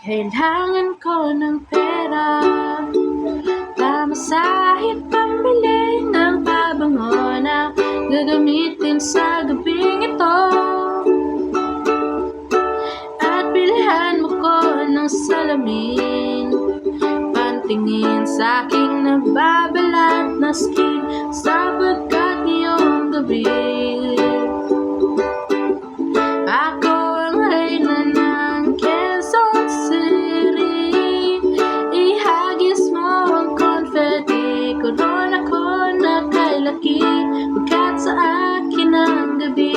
Kailangan ko ng pera, pamasahe, pambili ng pabango na gagamitin sa gabing ito. At bilhan mo ko ng salamin, pantingin sa aking nagbabalat na skin, sapagkat ngayong gabi ako ang reyna ng Quezon City. Ihagis mo ang confetti, corona ko na kay laki, pagkat sa akin ang gabi.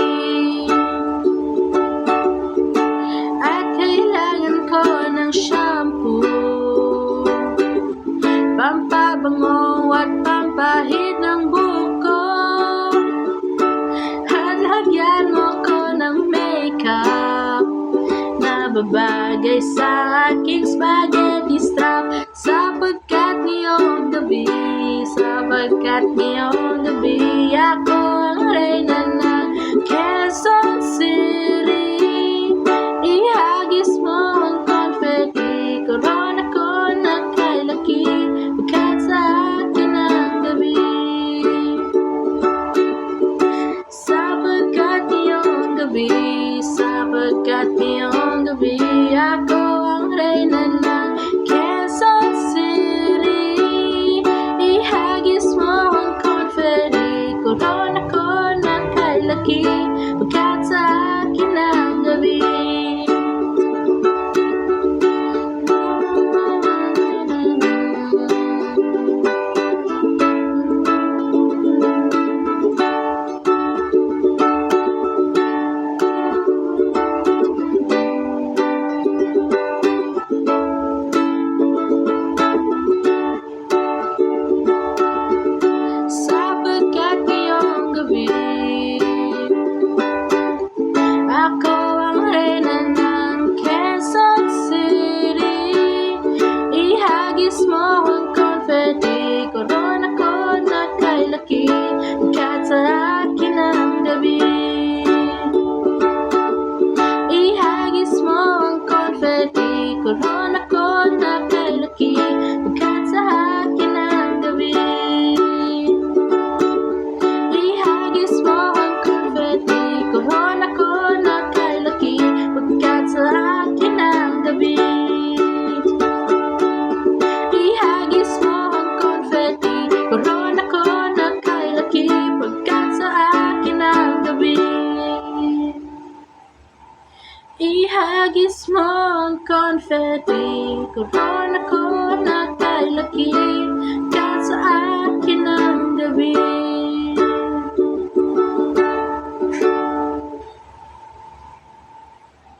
At kailangan ko ng shampoo, pampabango at pampahid ng buko. At lagyan mo ko ng makeup na babagay sa aking spaghetti strap, sapagkat ngayong gabi ako ang reyna ng Quezon City. Ihagis mo ang confetti, corona ko na kay laki, pagkat sa akin ang gabi. Sapagkat ngayong gabi ako ang reyna ng Quezon City. Ihagis mo ang confetti, corona ko na kay laki, pagkat sa akin ang gabi. Ako ang reyna ng Quezon City. Ihagis mo ang confetti, corona ko na kay laki, pagkat sa akin ang gabi. Ihagis mo ang confetti, corona ko na kay laki, pagkat sa akin ang gabi. Ihagis mo ang confetti, corona ko na kay laki, pagkat sa akin ang gabi. Ihagis mo ang confetti, corona ko na kay laki, pagkat sa akin ang gabi. Ihagis mo ang confetti, corona ko